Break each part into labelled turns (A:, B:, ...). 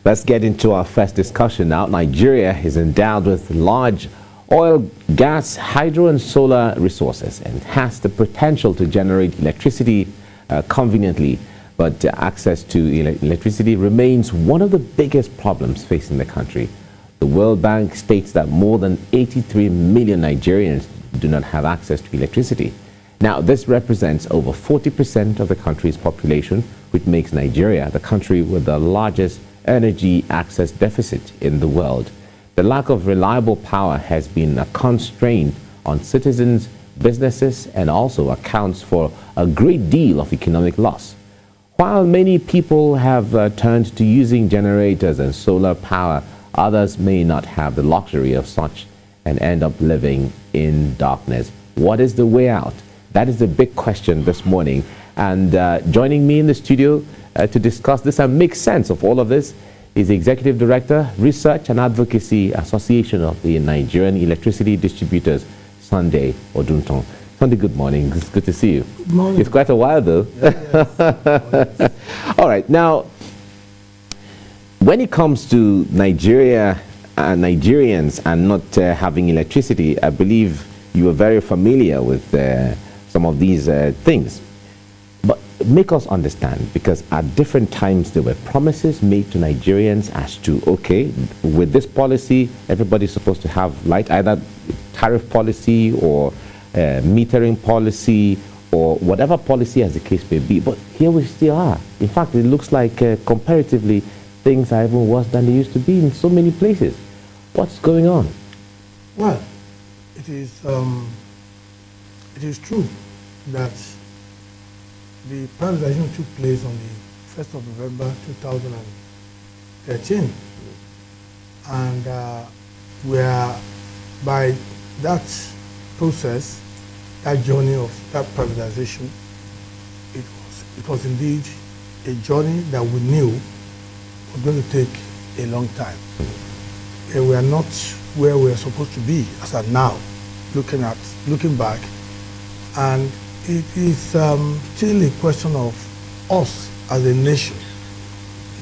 A: Let's get into our first discussion now. Nigeria is endowed with large oil, gas, hydro and solar resources and has the potential to generate electricity conveniently. But access to electricity remains one of the biggest problems facing the country. The World Bank states that more than 83 million Nigerians do not have access to electricity. Now, this represents over 40% of the country's population, which makes Nigeria the country with the largest energy access deficit in the world. The lack of reliable power has been a constraint on citizens, businesses, and also accounts for a great deal of economic loss. While many people have turned to using generators and solar power, others may not have the luxury of such and end up living in darkness. What is the way out? That is the big question this morning. And joining me in the studio to discuss this and make sense of all of this is the Executive Director, Research and Advocacy Association of the Nigerian Electricity Distributors, Sunday Odunton. Sunday, good morning. It's good to see you.
B: Good morning.
A: It's quite a while, though. Yes. All right. Now, when it comes to Nigeria and Nigerians and not having electricity, I believe you are very familiar with some of these things. But make us understand, because at different times there were promises made to Nigerians as to, okay, with this policy, everybody's supposed to have light, either tariff policy or metering policy or whatever policy as the case may be. But here we still are. In fact, it looks like comparatively things are even worse than they used to be in so many places. What's going on?
B: Well, it is true that the privatization took place on the 1st of November 2013, and we are, by that process, that journey of that privatization, it was indeed a journey that we knew was going to take a long time. We are not where we are supposed to be as of now, looking back, and it is still a question of us as a nation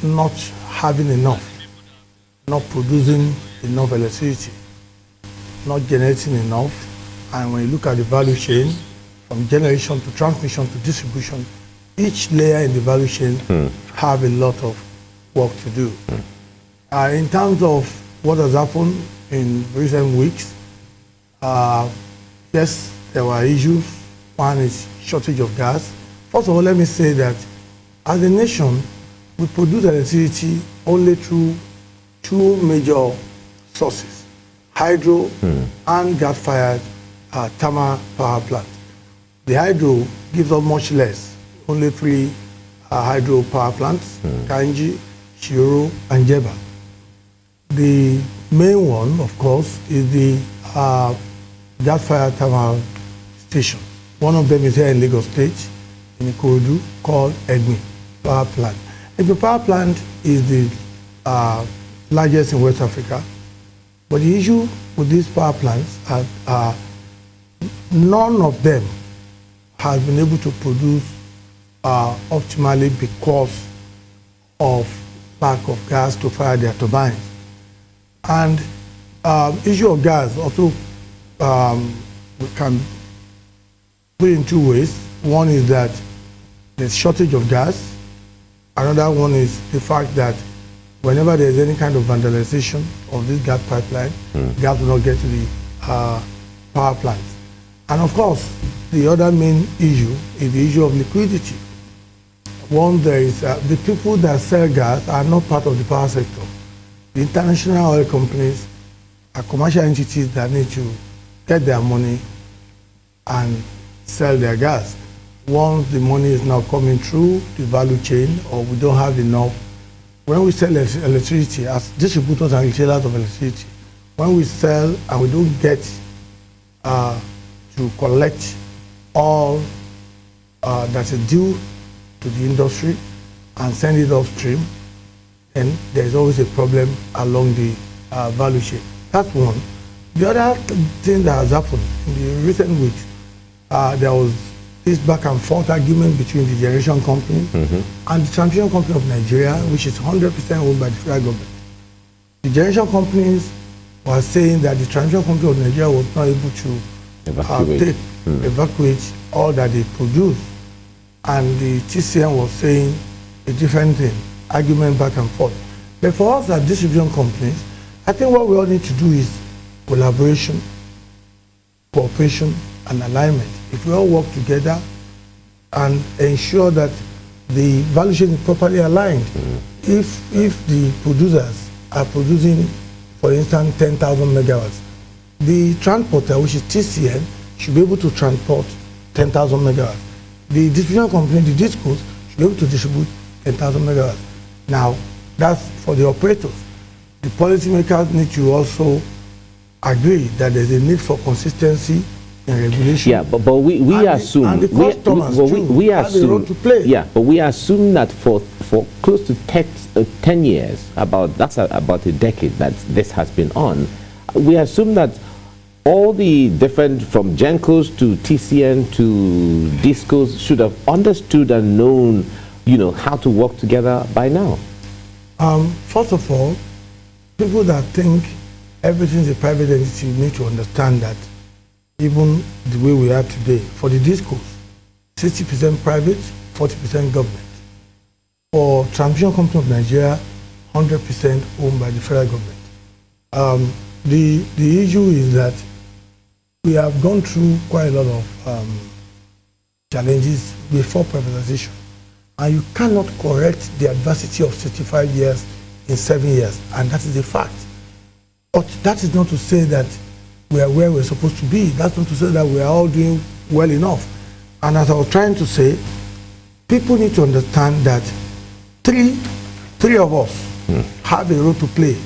B: not having enough, not producing enough electricity, not generating enough. And when you look at the value chain, from generation to transmission to distribution, each layer in the value chain have a lot of work to do. In terms of what has happened in recent weeks, yes, there were issues. One is shortage of gas. First of all, let me say that as a nation, we produce electricity only through two major sources, hydro and gas-fired thermal power plant. The hydro gives us much less, only three hydro power plants, Kanji, Shiro, and Jeba. The main one, of course, is the gas-fired thermal station. One of them is here in Lagos State, in Ikorodu, called Egmi Power Plant. Egmi Power Plant is the largest in West Africa, but the issue with these power plants are none of them has been able to produce optimally because of lack of gas to fire their turbines. And issue of gas also we can put in two ways. One is that there's shortage of gas. Another one is the fact that whenever there's any kind of vandalization of this gas pipeline, gas will not get to the power plants. And of course, the other main issue is the issue of liquidity. One, there is the people that sell gas are not part of the power sector. The international oil companies are commercial entities that need to get their money and sell their gas. Once the money is now coming through the value chain, or we don't have enough, when we sell electricity as distributors and retailers of electricity, when we sell and we don't get to collect all that is due to the industry and send it upstream, then there's always a problem along the value chain. That's one. The other thing that has happened in the recent weeks, there was this back and forth argument between the generation company and the transmission company of Nigeria, which is 100% owned by the federal government. The generation companies were saying that the transmission company of Nigeria was not able to evacuate all that they produce, and the TCN was saying a different thing, argument back and forth. But for us as distribution companies, I think what we all need to do is collaboration, cooperation, and alignment. If we all work together and ensure that the value chain is properly aligned, if the producers are producing, for instance, 10,000 megawatts, the transporter, which is TCN, should be able to transport 10,000 megawatts. The distribution company, the DISCOs, should be able to distribute 10,000 megawatts. Now, that's for the operators. The policymakers need to also agree that there's a need for consistency in regulation.
A: Yeah, but we assume
B: and the customers
A: we
B: have a role to play.
A: Yeah, but we assume that for close to 10 years, about a decade that this has been on, we assume that all the different, from GENCOs to TCN to DISCOs, should have understood and known, how to work together by now.
B: First of all, people that think everything is a private entity need to understand that even the way we are today, for the DISCOs, 60% private, 40% government. For transmission company of Nigeria, 100% owned by the federal government. The issue is that we have gone through quite a lot of challenges before privatization, and you cannot correct the adversity of 65 years in 7 years, and that is a fact. But that is not to say that we are where we're supposed to be. That's not to say that we are all doing well enough. And as I was trying to say, people need to understand that three of us have a role to play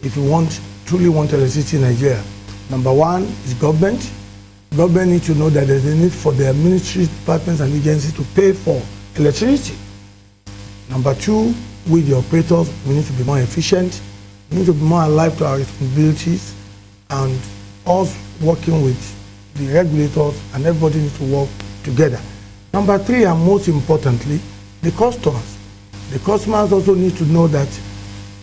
B: if we truly want electricity in Nigeria. Number one is government. Government needs to know that there's a need for their ministries, departments, and agencies to pay for electricity. Number two, we the operators, we need to be more efficient. We need to be more alive to our responsibilities, and us working with the regulators, and everybody needs to work together. Number three, and most importantly, the customers. The customers also need to know that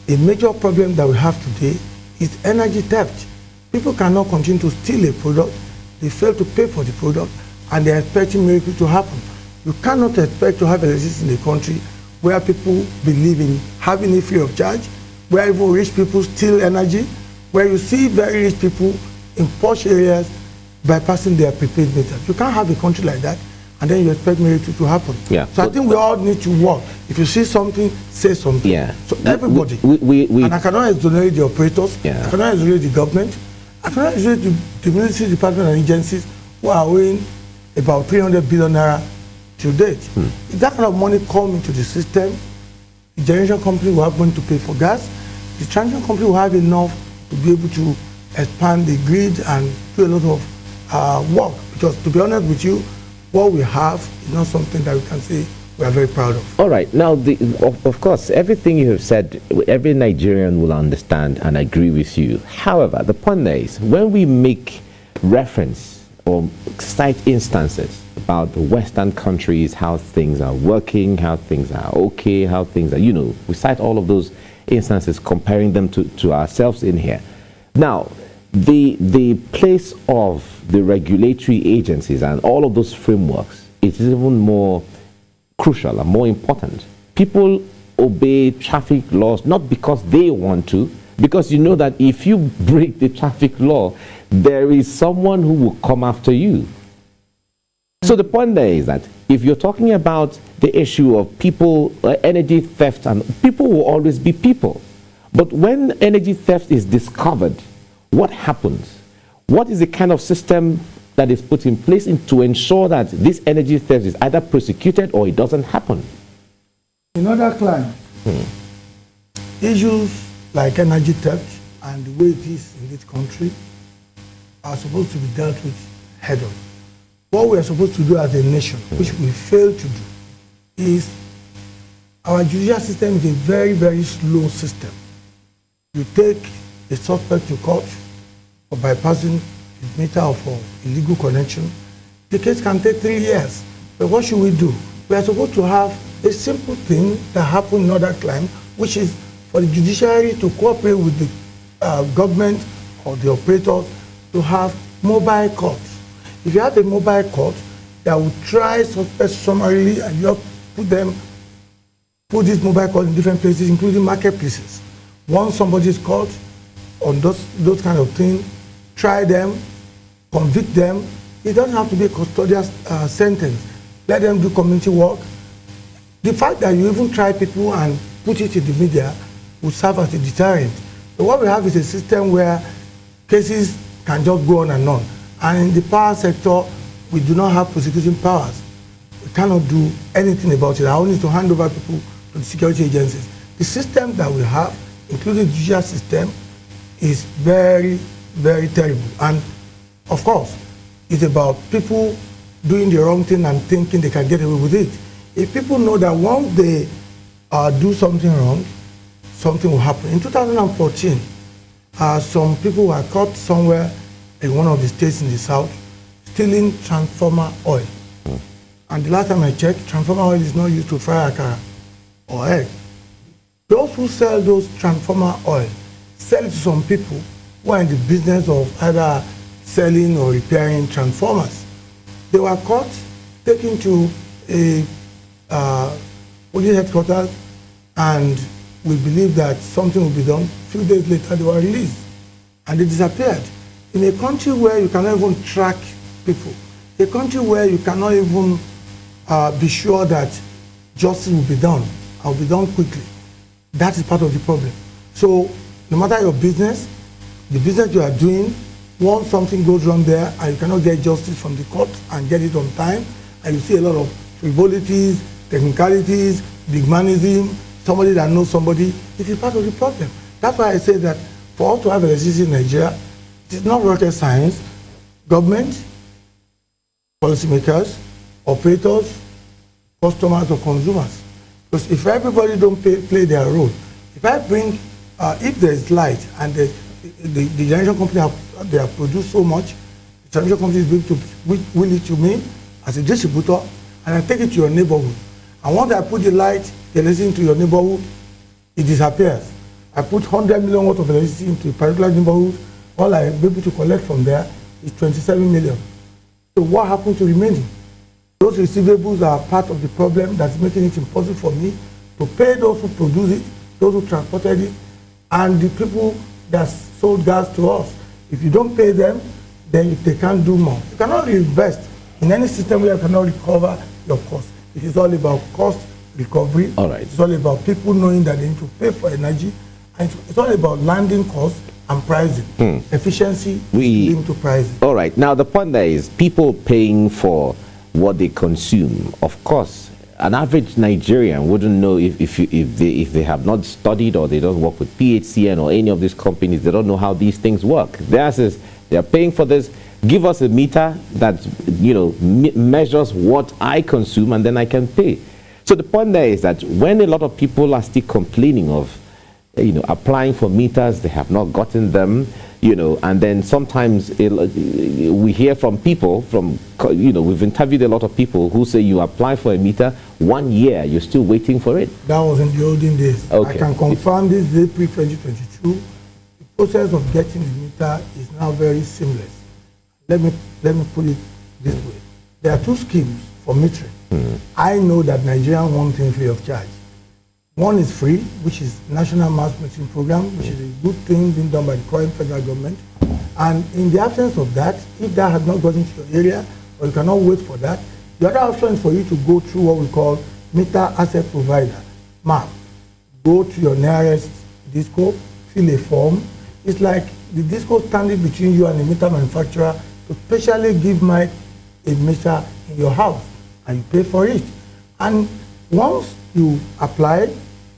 B: a major problem that we have today is energy theft. People cannot continue to steal a product, they fail to pay for the product, and they're expecting miracles to happen. You cannot expect to have electricity in the country where people believe in having it free of charge, where even rich people steal energy, where you see very rich people in posh areas bypassing their prepaid meters. You can't have a country like that, and then you expect miracles to happen. Yeah. So I think we all need to work. If you see something, say something. Yeah. So everybody. And I cannot exonerate the operators. Yeah. I cannot exonerate the government. I cannot exonerate the military department and agencies who are owing about 300 billion naira to date. If that kind of money comes into the system, the generation company will have money to pay for gas. The transmission company will have enough to be able to expand the grid and do a lot of work. Because to be honest with you, what we have is not something that we can say we are very proud of.
A: All right. Now, of course, everything you have said, every Nigerian will understand and agree with you. However, the point is, when we make reference or cite instances about the Western countries, how things are working, how things are okay, how things are, we cite all of those instances, comparing them to ourselves in here. Now, the place of the regulatory agencies and all of those frameworks is even more crucial and more important. People obey traffic laws not because they want to, because you know that if you break the traffic law, there is someone who will come after you. So the point there is that if you're talking about the issue of people, energy theft, and people will always be people. But when energy theft is discovered, what happens? What is the kind of system that is put in place to ensure that this energy theft is either prosecuted or it doesn't happen?
B: In other climes, issues like energy theft and the way it is in this country are supposed to be dealt with head-on. What we are supposed to do as a nation, which we fail to do, is our judicial system is a very, very slow system. You take a suspect to court for bypassing his meter or for illegal connection, the case can take 3 years. But what should we do? We are supposed to have a simple thing that happened in other climes, which is for the judiciary to cooperate with the government or the operators to have mobile courts. If you have a mobile court that will try suspects summarily and you put this mobile court in different places, including marketplaces. Once somebody is caught on those kind of things, try them, convict them. It doesn't have to be a custodial sentence. Let them do community work. The fact that you even try people and put it in the media will serve as a deterrent. But what we have is a system where cases can just go on and on. And in the power sector, we do not have prosecution powers. We cannot do anything about it. I only need to hand over people to the security agencies. The system that we have, including the judicial system, is very, very terrible. And of course, it's about people doing the wrong thing and thinking they can get away with it. If people know that once they do something wrong, something will happen. In 2014, some people were caught somewhere in one of the states in the south stealing transformer oil. And the last time I checked, transformer oil is not used to fry akara or egg. Those who sell those transformer oil sell it to some people who are in the business of either selling or repairing transformers. They were caught, taken to a police headquarters, and we believe that something will be done. A few days later, they were released, and they disappeared. In a country where you cannot even track people, a country where you cannot even be sure that justice will be done, and will be done quickly, that is part of the problem. So no matter your business, the business you are doing, once something goes wrong there and you cannot get justice from the court and get it on time, and you see a lot of frivolities, technicalities, bigmanism, somebody that knows somebody, it is part of the problem. That's why I say that for us to have electricity in Nigeria, it is not rocket science. Government, policymakers, operators, customers or consumers. Because if everybody don't play their role, if I bring, if there is light and the generation company they have produced so much, the generation company is will it to me as a distributor, and I take it to your neighborhood. And once I put the light, the electricity into your neighborhood, it disappears. I put 100 million worth of electricity into a particular neighborhood, all I am able to collect from there is 27 million. So what happens to remaining? Those receivables are part of the problem that's making it impossible for me to pay those who produce it, those who transported it, and the people that sold gas to us. If you don't pay them, then they can't do more. You cannot invest in any system where you cannot recover your cost. It is all about cost recovery.
A: All right.
B: It's all about people knowing that they need to pay for energy. And it's all about landing costs and pricing. Efficiency linked to pricing.
A: All right. Now, the point there is people paying for what they consume. Of course, an average Nigerian wouldn't know if they have not studied or they don't work with PHCN or any of these companies. They don't know how these things work. Theirs is they are paying for this. Give us a meter that measures what I consume, and then I can pay. So the point there is that when a lot of people are still complaining of applying for meters, they have not gotten them, and then sometimes we hear from people we've interviewed a lot of people who say you apply for a meter 1 year, you're still waiting for it.
B: That was in the olden days. Okay. I can confirm this is April 2022. The process of getting the meter is now very seamless. Let me put it this way. There are two schemes for metering. I know that Nigerians want things free of charge. One is free, which is National Mass Metering Program, which is a good thing being done by the current federal government. And in the absence of that, if that has not gotten to your area, or you cannot wait for that, the other option is for you to go through what we call Meter Asset Provider, MAP. Go to your nearest disco, fill a form. It's like the disco standing between you and the meter manufacturer to specially give Mike a meter in your house, and you pay for it. And once you apply,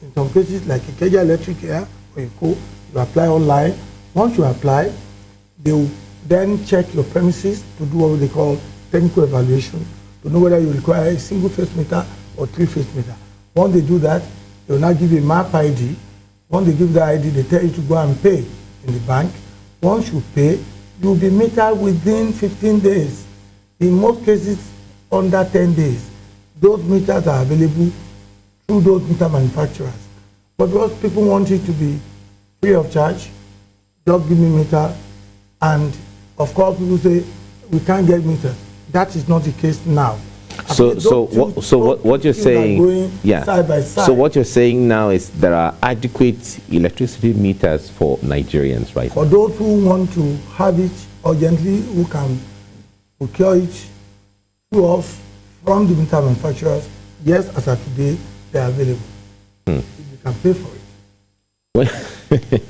B: in some cases like Ikeja Electric here or Eko, you apply online. Once you apply, they will then check your premises to do what they call technical evaluation to know whether you require a single-phase meter or three-phase meter. Once they do that, they will now give you a MAP ID. Once they give the ID, they tell you to go and pay in the bank. Once you pay, you will be metered within 15 days. In most cases, under 10 days. Those meters are available through those meter manufacturers. But because people want it to be free of charge, just give me meter, and of course people say we can't get meters. That is not the case now.
A: So what you're saying,
B: side by side.
A: So what you're saying now is there are adequate electricity meters for Nigerians, right?
B: For those who want to have it urgently, who can procure it through us from the meter manufacturers, yes, as of today, they are available. If they can pay for it.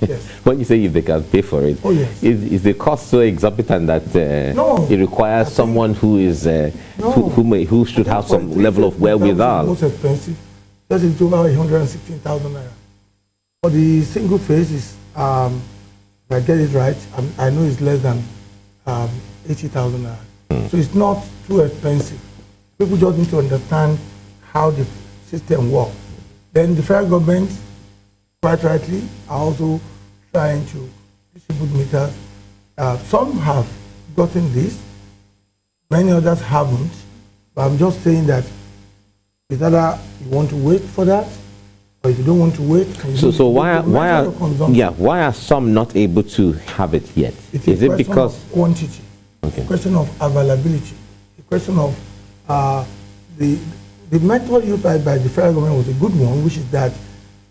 B: Yes.
A: When you say if they can pay for it,
B: oh, yes.
A: Is the cost so exorbitant that
B: no,
A: it requires someone who is who should have some level of wherewithal?
B: Most expensive, just it's over 116,000 naira. For the single phase is, if I get it right, I know it's less than 80,000 naira. So it's not too expensive. People just need to understand how the system works. Then the federal government, quite rightly, are also trying to distribute meters. Some have gotten this, many others haven't. But I'm just saying that it's either you want to wait for that, or if you don't want to wait,
A: so why are some not able to have it yet?
B: Is it because of quantity? Okay. A question of availability. A question of the method used by the federal government was a good one, which is that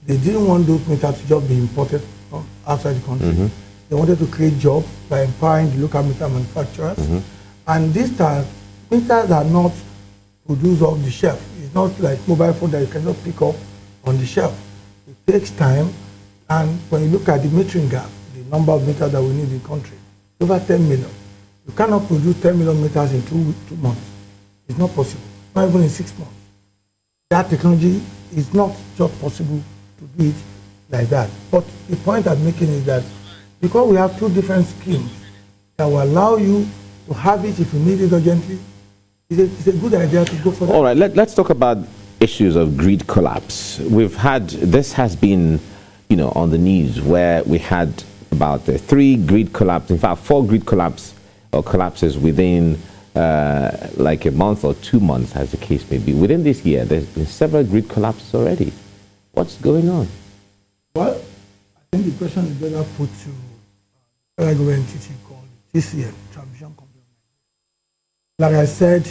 B: they didn't want those meters to just be imported from outside the country. They wanted to create jobs by empowering the local meter manufacturers. And these time, meters are not produced off the shelf. It's not like mobile phone that you can just pick up on the shelf. It takes time, and when you look at the metering gap, the number of meters that we need in the country, over 10 million. You cannot produce 10 million meters in 2 months. It's not possible, not even in 6 months. That technology is not just possible to do it like that. But the point I'm making is that because we have 2 different schemes that will allow you to have it if you need it urgently, it's a good idea to go for that.
A: All right, let's talk about issues of grid collapse. This has been, on the news where we had about 3 grid collapse, in fact 4 grid collapses within like a month or 2 months, as the case may be. Within this year, there's been several grid collapses already. What's going on?
B: Well, I think the question is better put to a federal government entity called TCN, Transmission Company. Like I said,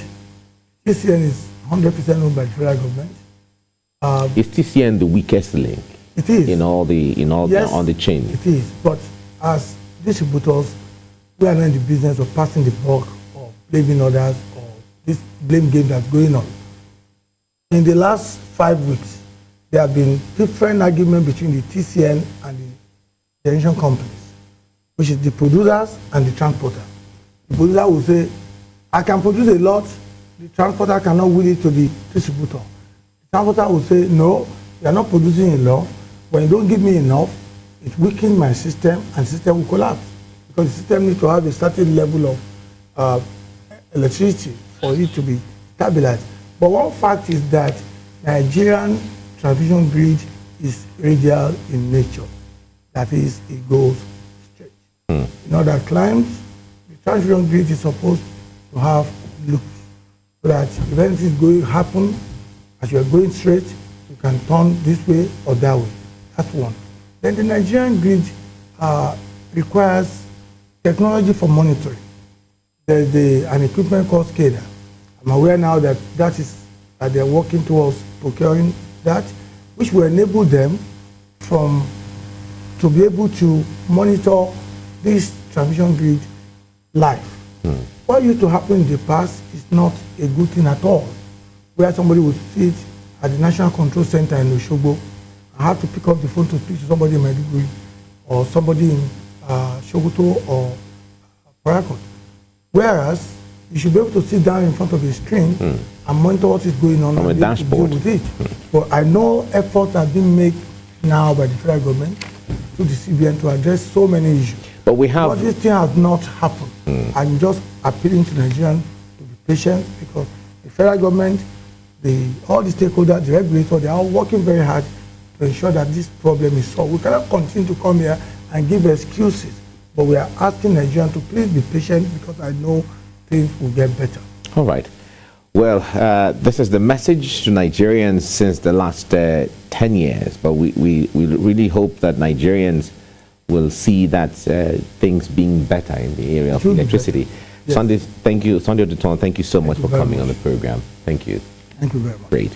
B: TCN is 100% owned by the federal government.
A: Is TCN the weakest link?
B: It is.
A: On the chain?
B: It is. But as distributors, we are not in the business of passing the buck or blaming others or this blame game that's going on. In the last 5 weeks, there have been different arguments between the TCN and the generation companies, which is the producers and the transporter. The producer will say, I can produce a lot, the transporter cannot will it to the distributor. The transporter will say, no, you are not producing enough. When you don't give me enough, it weakens my system and the system will collapse. Because the system needs to have a certain level of electricity for it to be stabilized. But one fact is that Nigerian transmission grid is radial in nature. That is, it goes straight. In other climes, the transmission grid is supposed to have loops, so that if anything is going to happen, as you are going straight, you can turn this way or that way. That's one. Then the Nigerian grid requires technology for monitoring. There's an equipment called SCADA. I'm aware now that they're working towards procuring that, which will enable them to be able to monitor this transmission grid live. What used to happen in the past is not a good thing at all, where somebody would sit at the National Control Center in Osogbo and have to pick up the phone to speak to somebody in Maiduguri or somebody in Sokoto or Parakot. Whereas you should be able to sit down in front of a screen and monitor what is going on
A: from a dashboard.
B: Deal with it. But I know efforts have been made now by the federal government through the CBN to address so many issues.
A: But
B: this thing has not happened. I'm just appealing to Nigerians to be patient, because the federal government, all the stakeholders, the regulators, they are working very hard to ensure that this problem is solved. We cannot continue to come here and give excuses, but we are asking Nigerians to please be patient, because I know things will get better.
A: All right. Well, this is the message to Nigerians since the last 10 years, but we really hope that Nigerians will see that things being better in the area of electricity. Yes. Sunday, thank you. Sunday Oduton, thank you so much for coming on the program. Thank you.
B: Thank you very much.
A: Great.